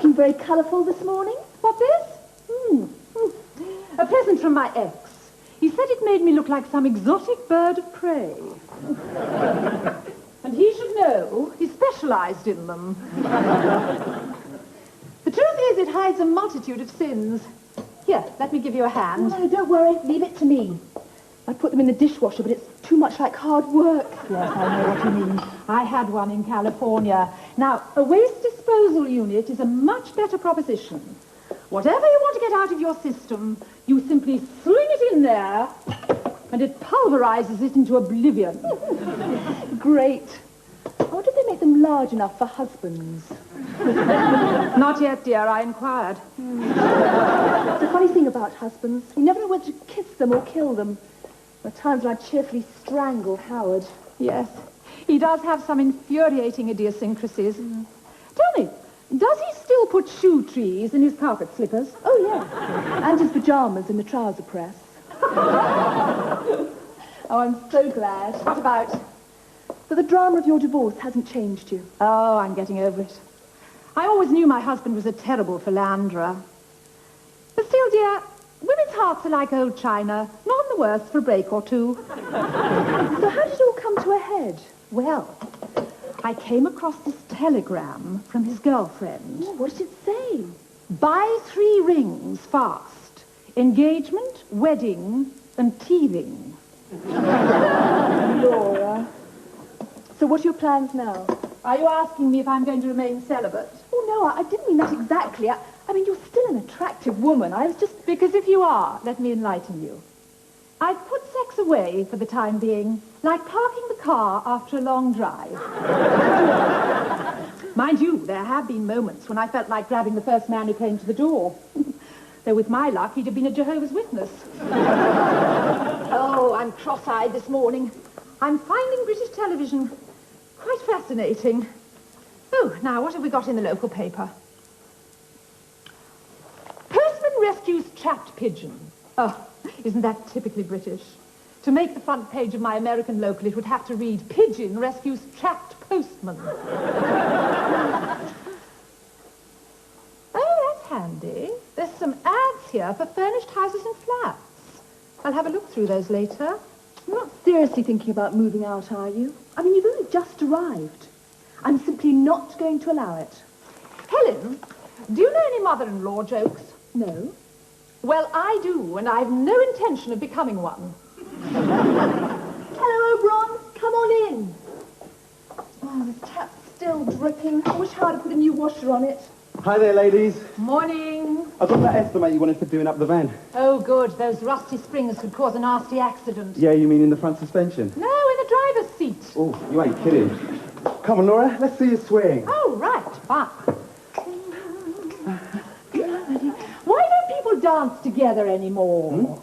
looking very colourful this morning. What, this? A present from my ex. He said it made me look like some exotic bird of prey. And he should know he specialised in them. The truth is, it hides a multitude of sins. Here, let me give you a hand. No, don't worry. Leave it to me. I put them in the dishwasher, but it's too much like hard work. Yes, I know what you mean. I had one in California. Now, a waste disposal unit is a much better proposition. Whatever you want to get out of your system, you simply sling it in there, and it pulverizes it into oblivion. Great. I wonder if they make them large enough for husbands. Not yet, dear. I inquired. It's a funny thing about husbands. You never know whether to kiss them or kill them. There are times when I'd cheerfully strangle Howard. Yes, he does have some infuriating idiosyncrasies. Tell me, does he still put shoe trees in his carpet slippers? Oh, yeah. And his pyjamas in the trouser press. Oh, I'm so glad. What about? That the drama of your divorce hasn't changed you. Oh, I'm getting over it. I always knew my husband was a terrible philanderer. But still, dear, women's hearts are like old china, none the worse for a break or two. So how did it all come to a head? Well, I came across this telegram from his girlfriend. Oh, what did it say? Buy 3 rings fast. Engagement, wedding, and teething. Laura. So what are your plans now? Are you asking me if I'm going to remain celibate? Oh, no, I didn't mean that exactly. I mean, you're still an attractive woman. I was just... Because if you are, let me enlighten you. I've put sex away for the time being, like parking the car after a long drive. Mind you, there have been moments when I felt like grabbing the first man who came to the door. Though with my luck, he'd have been a Jehovah's Witness. Oh, I'm cross-eyed this morning. I'm finding British television quite fascinating. Oh, now, what have we got in the local paper? Postman rescues trapped pigeon. Oh, isn't that typically British? To make the front page of my American local, it would have to read, Pigeon rescues trapped postman. Oh, that's handy. There's some ads here for furnished houses and flats. I'll have a look through those later. You're not seriously thinking about moving out, are you? I mean, you've only just arrived. I'm simply not going to allow it. Helen, do you know any mother-in-law jokes? No. Well, I do, and I've no intention of becoming one. Hello, Oberon. Come on in. Oh, the tap's still dripping. I wish Howard had put a new washer on it. Hi there, ladies. Morning. I've got that estimate you wanted for doing up the van. Oh, good. Those rusty springs could cause a nasty accident. Yeah, you mean in the front suspension? No, in the driver's seat. Oh, you ain't kidding. Come on, Laura, let's see you swing. Oh, right. Fine. Why don't people dance together anymore?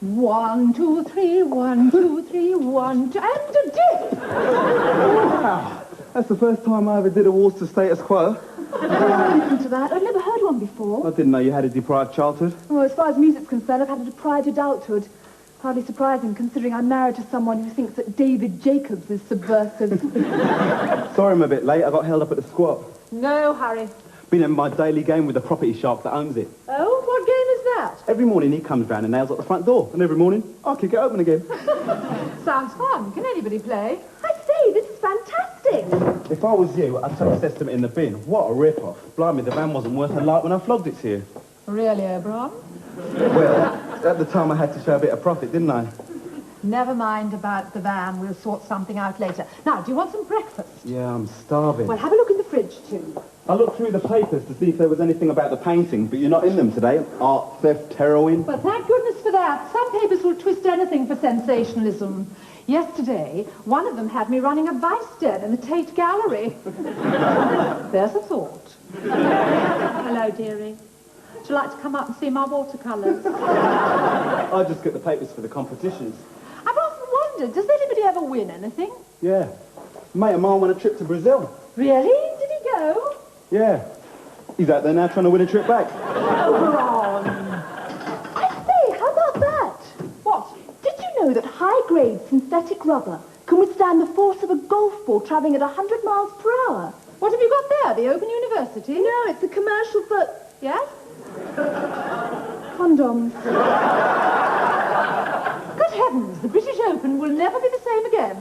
1, 2, 3, 1, 2, 3, 1, 2, and a dip! Wow, that's the first time I ever did a waltz to status quo. Listen to that. I've never heard one before. I didn't know you had a deprived childhood. Well, as far as music's concerned, I've had a deprived adulthood. Hardly surprising, considering I'm married to someone who thinks that David Jacobs is subversive. Sorry I'm a bit late. I got held up at the squat. No hurry. Been in my daily game with the property shark that owns it. Oh, what game is that? Every morning he comes round and nails at the front door. And every morning, I kick it open again. Sounds fun. Can anybody play? I say, this is fantastic. If I was you, I'd chuck this estimate in the bin. What a rip-off. Blimey, the van wasn't worth a lark when I flogged it to you. Really, Oberon? Well, at the time I had to show a bit of profit, didn't I? Never mind about the van. We'll sort something out later. Now, do you want some breakfast? Yeah, I'm starving. Well, have a look in the fridge, too. I looked through the papers to see if there was anything about the painting, but you're not in them today. Art, theft, heroin. Well, thank goodness for that. Some papers will twist anything for sensationalism. Yesterday, one of them had me running a vice den in the Tate Gallery. There's a thought. Hello, dearie. Would you like to come up and see my watercolours? I just get the papers for the competitions. I've often wondered, does anybody ever win anything? Yeah. A mate of mine won a trip to Brazil. Really? Did he go? Yeah. He's out there now trying to win a trip back. Oberon! I say, how about that? What? Did you know that high-grade synthetic rubber can withstand the force of a golf ball travelling at 100 miles per hour? What have you got there? The Open University? university? No, it's a commercial for... Yes? condoms. Good heavens, the British Open will never be the same again.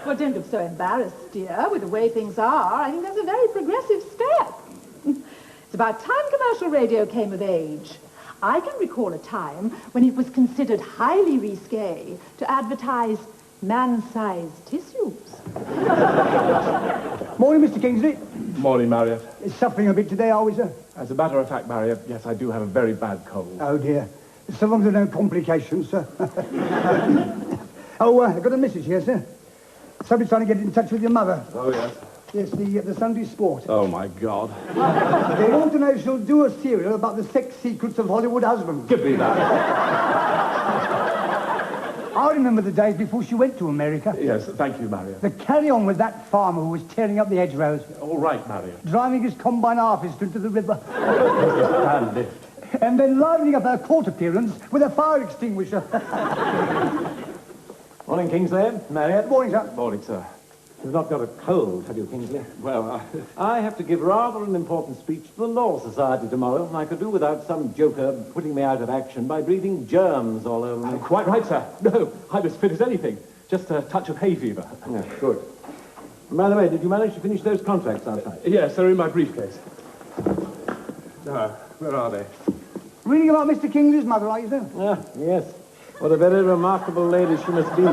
Well, don't look so embarrassed, dear, with the way things are. I think that's a very progressive step. It's about time commercial radio came of age. I can recall a time when it was considered highly risque to advertise man-sized tissues. Morning, Mr. Kingsley. Morning, Marriott. Suffering a bit today, are we, sir? As a matter of fact, Marriott, yes, I do have a very bad cold. Oh, dear. So long as there are no complications, sir. I got a message here, sir. Somebody's trying to get in touch with your mother. Oh, yes. Yes, the Sunday Sport. Oh, my God. They want to know if she'll do a serial about the sex secrets of Hollywood husbands. Give me that. I remember the days before she went to America. Yes, thank you, Marriott. The carry-on with that farmer who was tearing up the hedgerows. All right, Marriott. Driving his combine harvest into the river. Stand it. And then livening up her court appearance with a fire extinguisher. Morning, Kingsley. Marriott. Morning, sir. Morning, sir. You've not got a cold, have you, Kingsley? Well, I have to give rather an important speech to the Law Society tomorrow, and I could do without some joker putting me out of action by breathing germs all over me. quite right, sir. No, I'm as fit as anything. Just a touch of hay fever. Yeah, good. By the way, did you manage to finish those contracts last night? Yes, they're in my briefcase. No, where are they? Reading about Mr. Kingsley's mother, are you, sir? Ah, yes. What a very remarkable lady she must be.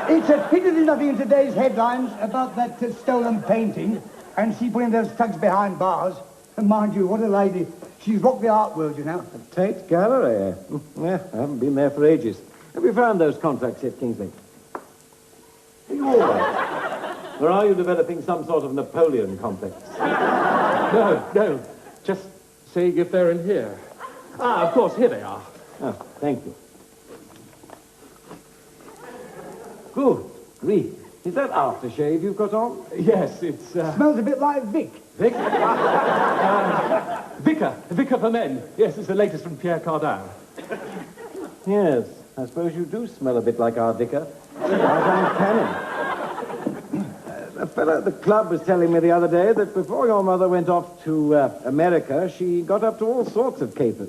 It's a pity there's nothing in today's headlines about that stolen painting and she putting those thugs behind bars. And mind you, what a lady. She's rocked the art world, you know. Tate Gallery, eh? Yeah, I haven't been there for ages. Have you found those contracts yet, Kingsley? Are you all right? Or are you developing some sort of Napoleon complex? No. Just seeing if they're in here. Ah, of course, here they are. Oh, thank you. Good grief. Is that aftershave you've got on? Yes, it's, Smells a bit like Vic. Vic? Vicar for Men. Yes, it's the latest from Pierre Cardin. Yes, I suppose you do smell a bit like our vicar. Our Cannon. A fellow at the club was telling me the other day that before your mother went off to America, she got up to all sorts of capers.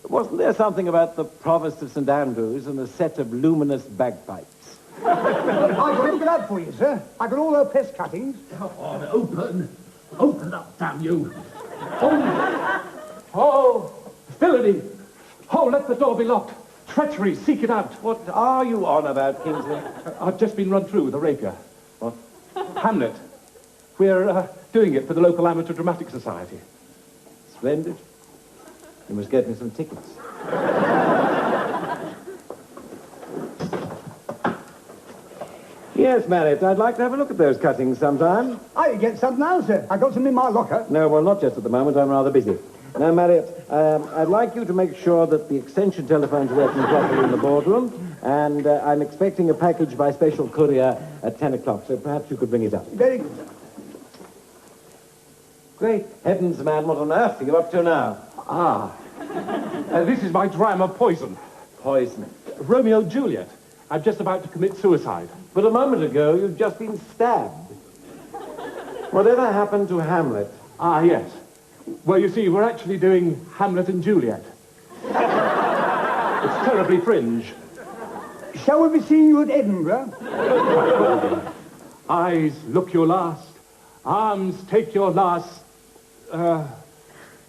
Wasn't there something about the Provost of St. Andrews and a set of luminous bagpipes? I can look it up for you, sir. I got all her press cuttings. Open up, damn you. Oh, villainy. Oh, let the door be locked. Treachery, seek it out. What are you on about, Kingsley? I've just been run through with a rapier. What? Hamlet. We're doing it for the local amateur dramatic society. Splendid. You must get me some tickets. Yes, Marriott, I'd like to have a look at those cuttings sometime. I can get some now, sir. I got some in my locker. No, well, not just at the moment. I'm rather busy. Now, Marriott, I'd like you to make sure that the extension telephone's working properly in the boardroom, and I'm expecting a package by special courier at 10 o'clock, so perhaps you could bring it up. Very good, sir. Great heavens, man, what on earth are you up to now? This is my drama, Poison. Poison. Romeo and Juliet. I'm just about to commit suicide. But a moment ago, you'd just been stabbed. Whatever happened to Hamlet? Ah, yes. Well, you see, we're actually doing Hamlet and Juliet. It's terribly fringe. Shall we be seeing you at Edinburgh? Eyes, look your last. Arms, take your last.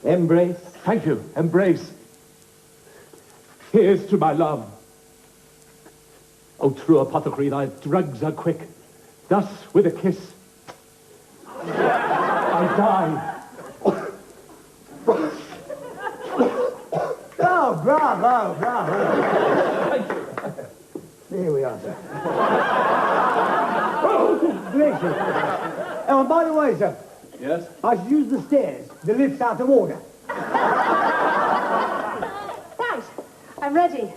Embrace? Thank you. Embrace. Here's to my love. O true apothecary, thy drugs are quick. Thus, with a kiss, I die. Oh, bravo. Thank you. Here we are, sir. Oh, gracious. Oh, and by the way, sir, Yes? I should use the stairs. The lift's out of order. Right, I'm ready.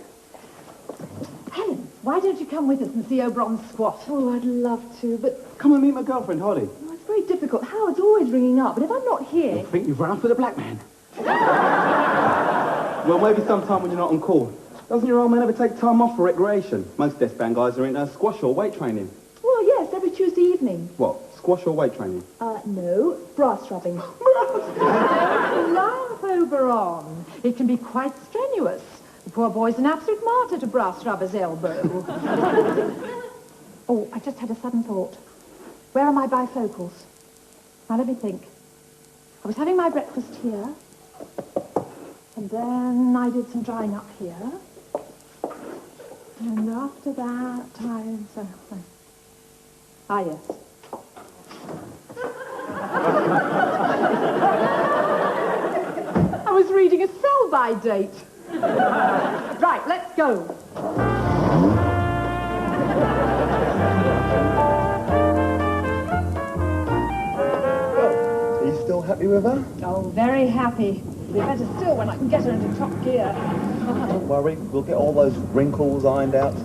Helen, why don't you come with us and see Oberon's squat? Oh, I'd love to, but Come and meet my girlfriend, Holly. oh, it's very difficult. Howard's always ringing up, but if I'm not here... I think you've run off with a black man. Well, maybe sometime when you're not on call. Doesn't your old man ever take time off for recreation? Most desk band guys are into squash or weight training. Well, yes, every Tuesday evening? What, squash or weight training? No, brass rubbing. Laugh, Oberon. It can be quite strenuous. The poor boy's an absolute martyr to brass rubber's elbow. Oh, I just had a sudden thought. Where are my bifocals? Now, let me think. I was having my breakfast here, and then I did some drying up here, and after that, yes. I was reading a sell-by date. Right, let's go. Are you still happy with her? Oh, very happy. Be better still when I can get her into top gear. Don't worry, we'll get all those wrinkles ironed out.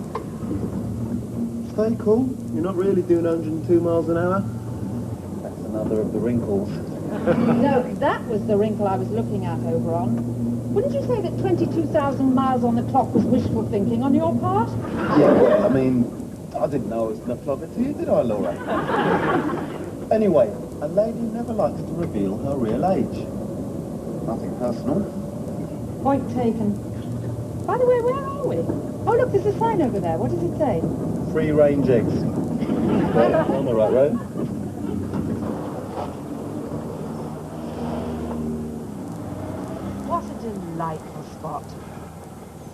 Stay cool. You're not really doing 102 miles an hour. That's another of the wrinkles. No, that was the wrinkle I was looking at, Oberon. Wouldn't you say that 22,000 miles on the clock was wishful thinking on your part? Yeah, well, I mean, I didn't know it was enough of it to you, did I, Laura? Anyway, a lady never likes to reveal her real age. Nothing personal. Point taken. By the way, where are we? Oh, look, there's a sign over there. What does it say? Free-range eggs. Right, on the right road. What a delightful spot.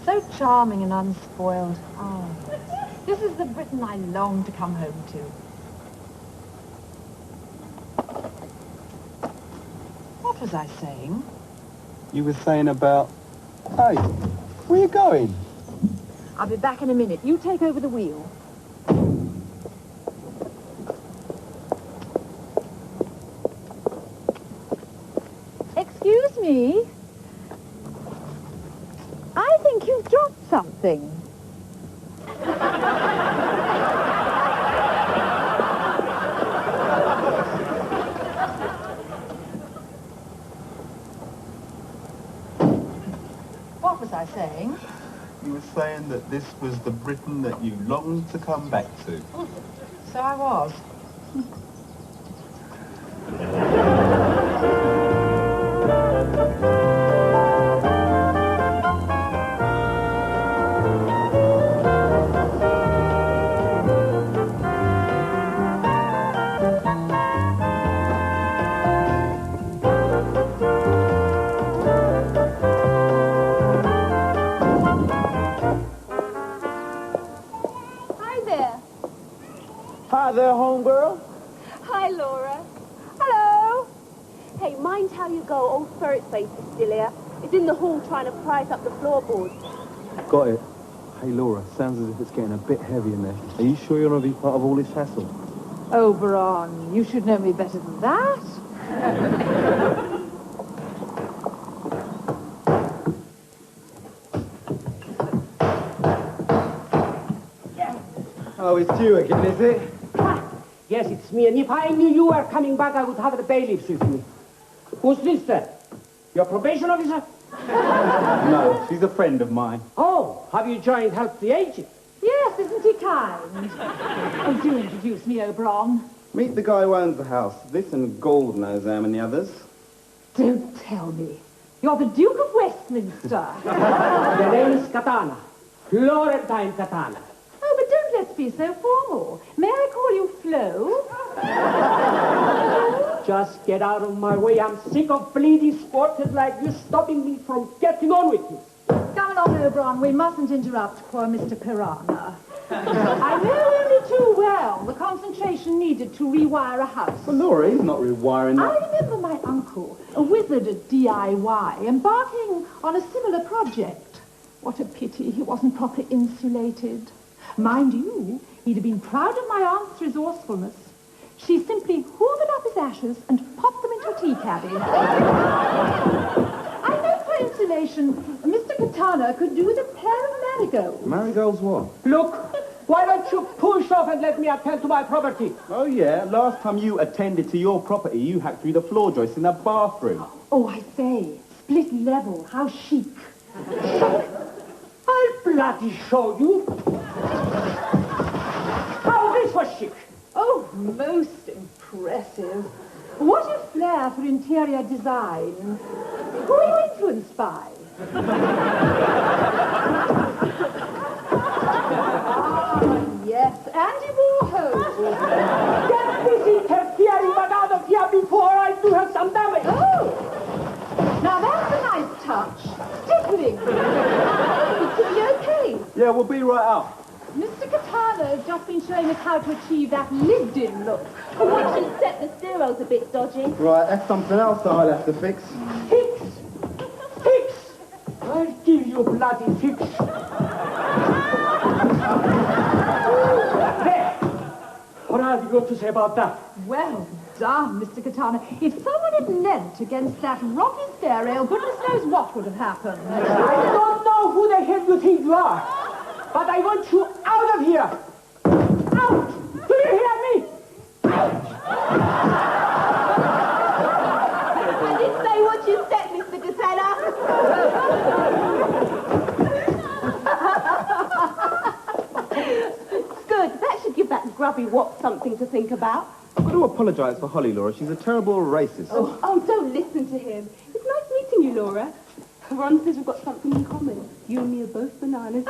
So charming and unspoiled. Oh, this is the Britain I long to come home to. What was I saying? You were saying about... Hey, where you going? I'll be back in a minute. You take over the wheel. Excuse me. I think you've dropped something. What was I saying? You were saying that this was the Britain that you longed to come back to. So I was. Hi there, homegirl. Hi, Laura. Hello. Hey, mind how you go. Old Ferret Face is still here. He's in the hall trying to price up the floorboards. Got it. Hey, Laura, sounds as if it's getting a bit heavy in there. Are you sure you want to be part of all this hassle? Oberon, you should know me better than that. Oh, it's you again, is it? Yes, it's me, and if I knew you were coming back, I would have the bailiffs with me. Who's this, then? Your probation officer? No, she's a friend of mine. Oh, have you joined Help the Aged? Yes, isn't he kind? Oh, do introduce me, Oberon. Meet the guy who owns the house. This and Gold knows them and the others. Don't tell me. You're the Duke of Westminster. The name is Katana. Florentine Katana. Oh, but don't let's be so formal. May I call you Flo? Just get out of my way. I'm sick of bleedy sporters like you stopping me from getting on with it. Come along, Oberon. We mustn't interrupt poor Mr. Piranha. I know only too well the concentration needed to rewire a house. Well, Laura, he's not rewiring I that. remember my uncle, a wizard at DIY, embarking on a similar project. What a pity he wasn't properly insulated. Mind you, he'd have been proud of my aunt's resourcefulness. She simply hoovered up his ashes and popped them into a tea caddy. I know for insulation, Mr. Katana could do with a pair of marigolds. Marigolds what? Look, why don't you push off and let me attend to my property? Oh, yeah. Last time you attended to your property, you hacked through the floor joist in the bathroom. Oh, I say, split level, how chic. I'll bloody show you. How this was chic. Oh, Oh, most impressive. What a flair for interior design. Who are you influenced by? Yes, Andy Warhol. Get this interfering but out of here before I do her some damage. Oh, now that's a nice touch. Stippling. Is he okay? Yeah, we'll be right up. Mr. Katana has just been showing us how to achieve that lived-in look. I want you to set the stero's a bit dodgy. Right, that's something else that I'll have to fix. Fix! Fix! I'll give you bloody fix. There! What have you got to say about that? Well done, Mr. Katana. If someone had leant against that rocky stair rail, goodness knows what would have happened. I don't know who the hell you think you are, but I want you out of here. Out! Do you hear me? Out! I didn't say what you said, Mr. Casella. Good. That should give that grubby wop something to think about. I've got to apologise for Holly, Laura. She's a terrible racist. Oh, don't listen to him. It's nice meeting you, Laura. Ron says we've got something in common. You and me are both bananas.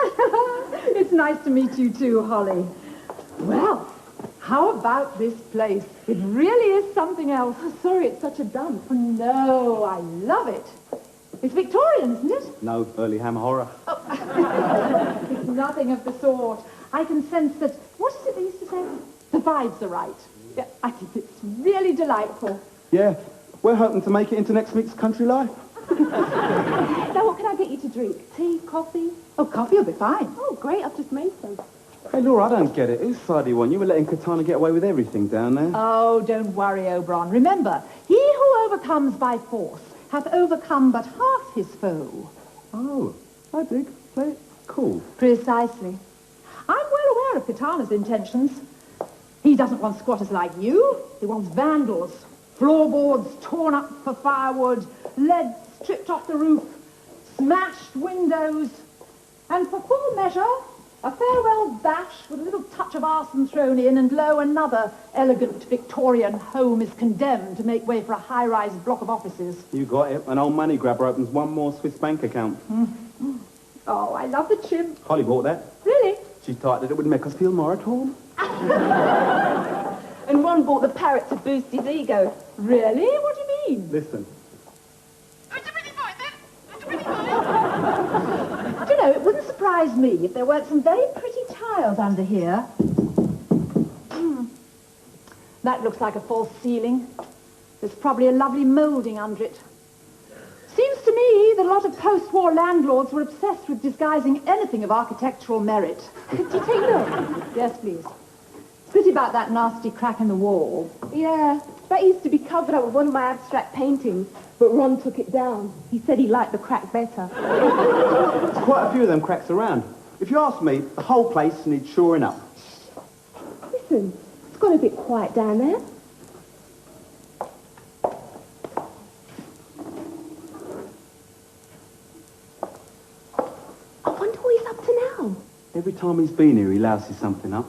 It's nice to meet you too, Holly. Well, how about this place? It really is something else. Oh, sorry, it's such a dump. No, I love it. It's Victorian, isn't it? No, early ham horror. It's nothing of the sort. I can sense that, what is it they used to say? The vibes are right. Yeah, I think it's really delightful. Yeah, we're hoping to make it into next week's Country Life. Now, what can I get you to drink? Tea, coffee? Oh, coffee will be fine. Oh, great, I've just made some. Hey, Laura, I don't get it. Whose side do you want? You were letting Katana get away with everything down there. Oh, don't worry, Oberon. Remember, he who overcomes by force hath overcome but half his foe. Oh, I dig. Play it cool. Precisely. I'm well aware of Katana's intentions. He doesn't want squatters like you. He wants vandals. Floorboards torn up for firewood, lead stripped off the roof, smashed windows, and for full measure, a farewell bash with a little touch of arson thrown in, and lo, another elegant Victorian home is condemned to make way for a high-rise block of offices. You got it. An old money grabber opens one more Swiss bank account. Oh, I love the chimp. Holly bought that. Really? She thought that it would make us feel more at home. And Ron bought the parrot to boost his ego. Really? What do you mean? Listen. Do you know, it wouldn't surprise me if there weren't some very pretty tiles under here. That looks like a false ceiling. There's probably a lovely moulding under it. Seems to me that a lot of post-war landlords were obsessed with disguising anything of architectural merit. Could you take a look? Yes, please. Pity about that nasty crack in the wall. Yeah, that used to be covered up with one of my abstract paintings, but Ron took it down. He said he liked the crack better. There's quite a few of them cracks around. If you ask me, the whole place needs shoring up. Listen, it's got a bit quiet down there. I wonder what he's up to now. Every time he's been here, he louses something up.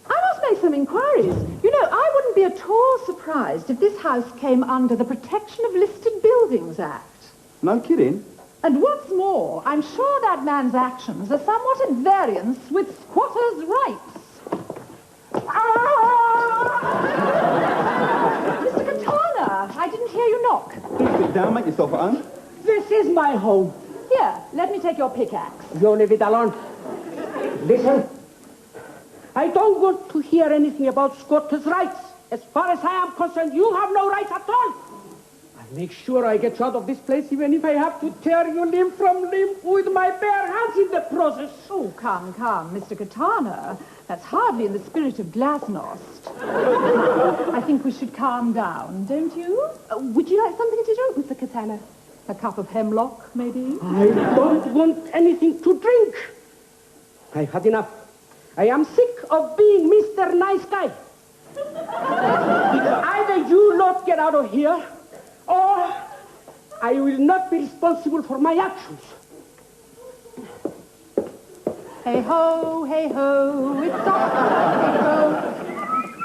I must make some inquiries. You know, I wouldn't be at all surprised if this house came under the Protection of Listed Buildings Act. No kidding. And what's more, I'm sure that man's actions are somewhat at variance with squatters' rights. Mr. Katana, I didn't hear you knock. Please sit down, make yourself at home. This is my home. Here, let me take your pickaxe. You leave it alone. Listen. I don't want to hear anything about squatters' rights. As far as I am concerned, you have no rights at all. I'll make sure I get you out of this place, even if I have to tear you limb from limb with my bare hands in the process. Oh, come, Mr. Katana. That's hardly in the spirit of glasnost. I think we should calm down, don't you? Would you like something to drink, Mr. Katana? A cup of hemlock, maybe? I don't want anything to drink. I've had enough. I am sick of being Mr. Nice Guy. Either you lot get out of here, or I will not be responsible for my actions. Hey ho, it's off. Hey ho.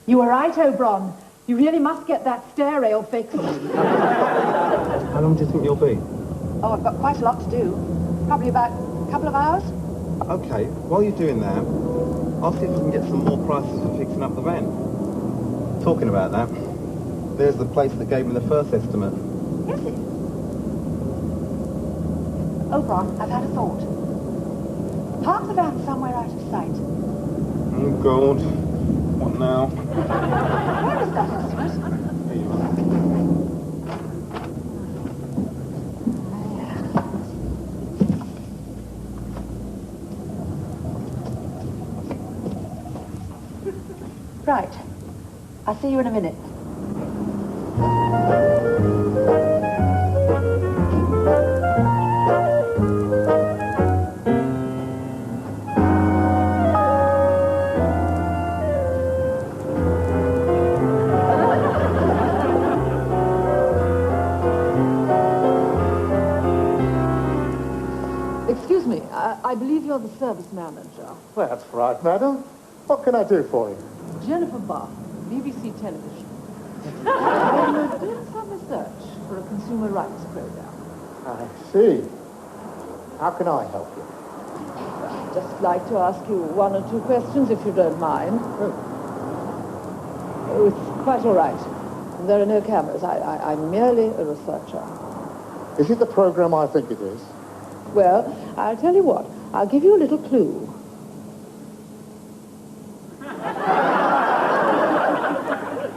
You were right, Oberon. You really must get that stair rail fixed. How long do you think you'll be? Oh, I've got quite a lot to do. Probably about a couple of hours. Okay, while you're doing that, I'll see if I can get some more prices for fixing up the van. Talking about that, there's the place that gave me the first estimate. Is it? Oberon, I've had a thought. Park the van somewhere out of sight. Oh, God. What now? Where is that estimate? Here you are. Right. I'll see you in a minute. Excuse me, I believe you're the service manager. That's right, madam. What can I do for you? Jennifer Barr, BBC Television. I'm doing some research for a consumer rights program. I see. How can I help you? I'd just like to ask you one or two questions, if you don't mind. Oh, it's quite all right. There are no cameras. I'm merely a researcher. Is it the program I think it is? Well, I'll tell you what. I'll give you a little clue.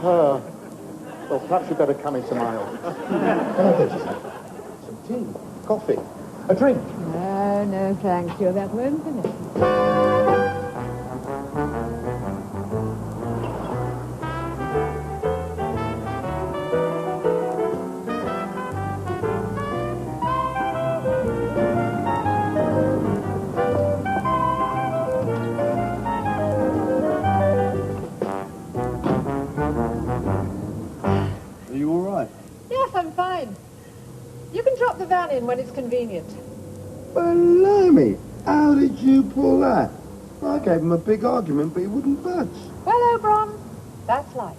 Well, perhaps you'd better come into my office. Can I get you some tea, coffee, a drink? No, thank you. That won't be necessary. Are you all right? Yes, I'm fine. You can drop the van in when it's convenient. Blimey! How did you pull that? I gave him a big argument, but he wouldn't budge. Well, Oberon, that's life.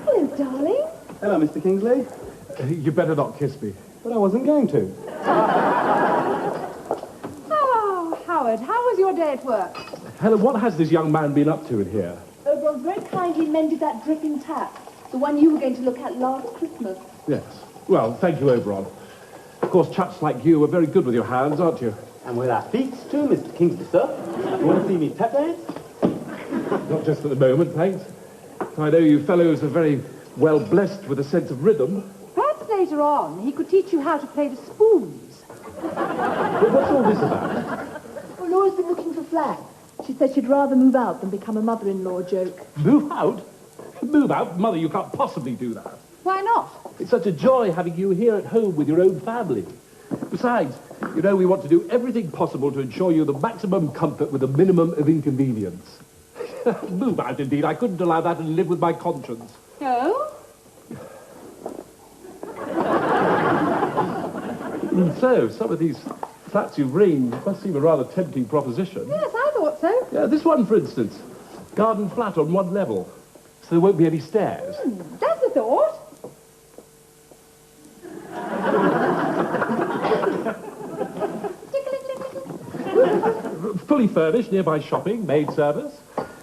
Hello, darling. Hello, Mr. Kingsley. You better not kiss me. But I wasn't going to. Oh, Howard, how was your day at work? Helen, what has this young man been up to in here? Oberon very kindly mended that dripping tap. The one you were going to look at last Christmas. Yes. Well, thank you, Oberon. Of course, chaps like you are very good with your hands, aren't you? And with our feet, too, Mr. Kingsley, sir. You want to see me tap dance? Not just at the moment, thanks. I know you fellows are very well blessed with a sense of rhythm. Perhaps later on he could teach you how to play the spoons. But what's all this about? Well, Laura's been looking for Flag. She said she'd rather move out than become a mother-in-law joke. Move out? Move out? Mother, you can't possibly do that. Why not? It's such a joy having you here at home with your own family. Besides, you know we want to do everything possible to ensure you the maximum comfort with a minimum of inconvenience. Move out, indeed. I couldn't allow that and live with my conscience. No? So, some of these flats you've ringed must seem a rather tempting proposition. Yes, I thought so. Yeah, this one, for instance. Garden flat on one level. So there won't be any stairs. That's a thought. Fully furnished, nearby shopping, maid service.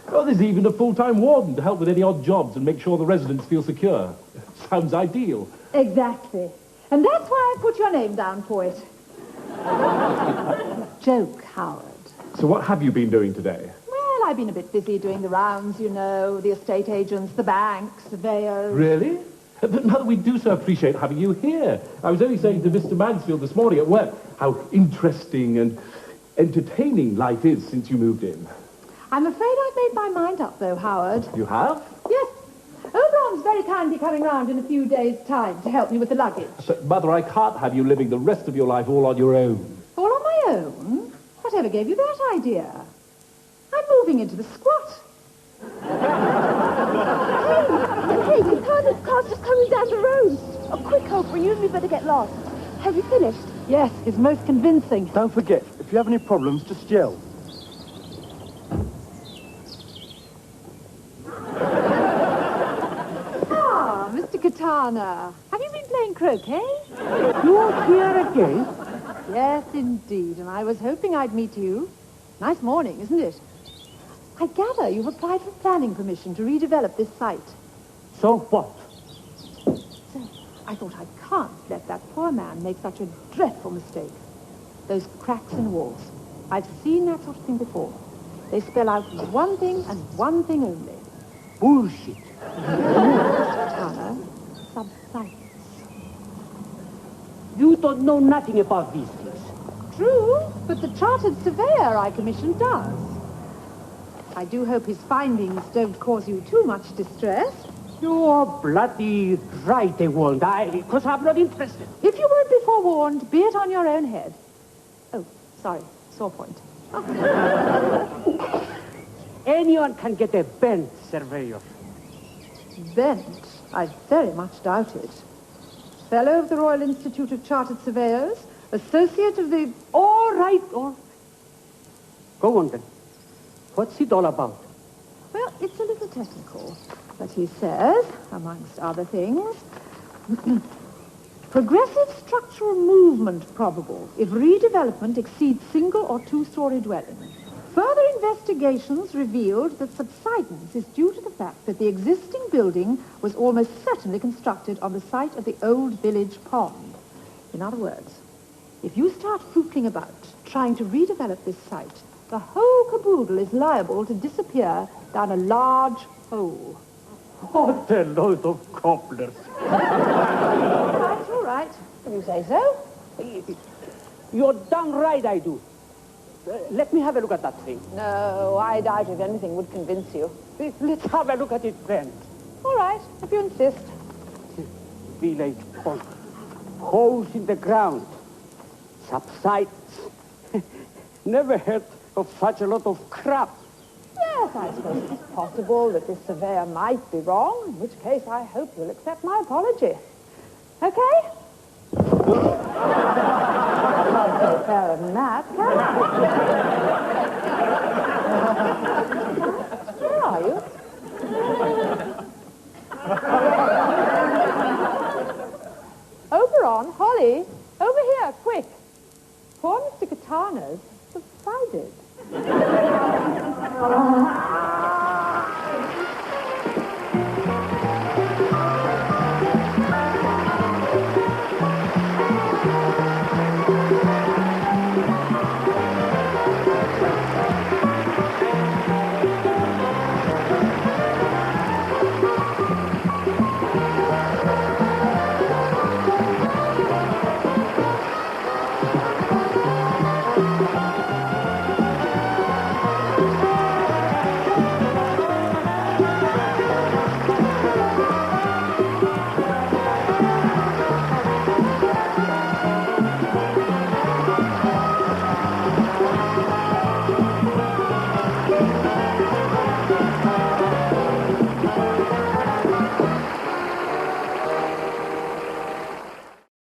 Oh, there's even a full-time warden to help with any odd jobs and make sure the residents feel secure. Sounds ideal. Exactly. And that's why I put your name down for it. Joke, Howard. So what have you been doing today? Well, I've been a bit busy doing the rounds, you know, the estate agents, the banks, surveyors. Really? But, Mother, we do so appreciate having you here. I was only saying to Mr. Mansfield this morning at work how interesting and entertaining life is since you moved in. I'm afraid I've made my mind up, though, Howard. You have? Yes. Oberon's very kindly coming round in a few days' time to help me with the luggage. But, Mother, I can't have you living the rest of your life all on your own. All on my own? Whatever gave you that idea? I'm moving into the squat. Hey, the car's just coming down the road. Oh, quick, Oberon, you and me better get lost. Have you finished? Yes, it's most convincing. Don't forget, if you have any problems, just yell. Ah, Mr. Katana, have you been playing croquet? You're here again? Yes, indeed, and I was hoping I'd meet you. Nice morning, isn't it? I gather you've applied for planning permission to redevelop this site. So what? So, I thought I can't let that poor man make such a dreadful mistake. Those cracks in the walls. I've seen that sort of thing before. They spell out one thing and one thing only. Bullshit. Katana, subsidence. You don't know nothing about these things. True, but the chartered surveyor I commissioned does. I do hope his findings don't cause you too much distress. You're bloody right, they won't. Because I'm not interested. If you won't be forewarned, be it on your own head. Oh, sorry, sore point. Anyone can get a bent surveyor. Bent? I very much doubt it. Fellow of the Royal Institute of Chartered Surveyors, associate of the... All right. Go on then. What's it all about? Well, it's a little technical, but he says, amongst other things, progressive structural movement probable if redevelopment exceeds single or two-story dwellings. Further investigations revealed that subsidence is due to the fact that the existing building was almost certainly constructed on the site of the old village pond. In other words, if you start footling about trying to redevelop this site, the whole caboodle is liable to disappear down a large hole. What a load of cobblers. All right. If you say so. You're damn right I do. Let me have a look at that thing. No, I doubt if anything would convince you. Let's have a look at it then. All right, if you insist. Village pond. Holes in the ground. Subsidence. Never heard of such a lot of crap. Yes, I suppose it's possible that this surveyor might be wrong, in which case I hope you'll accept my apology. Okay? Can't say fairer than that, can I? Where are you? Oberon, Holly, over here, quick. Poor Mr. Katana's subsided.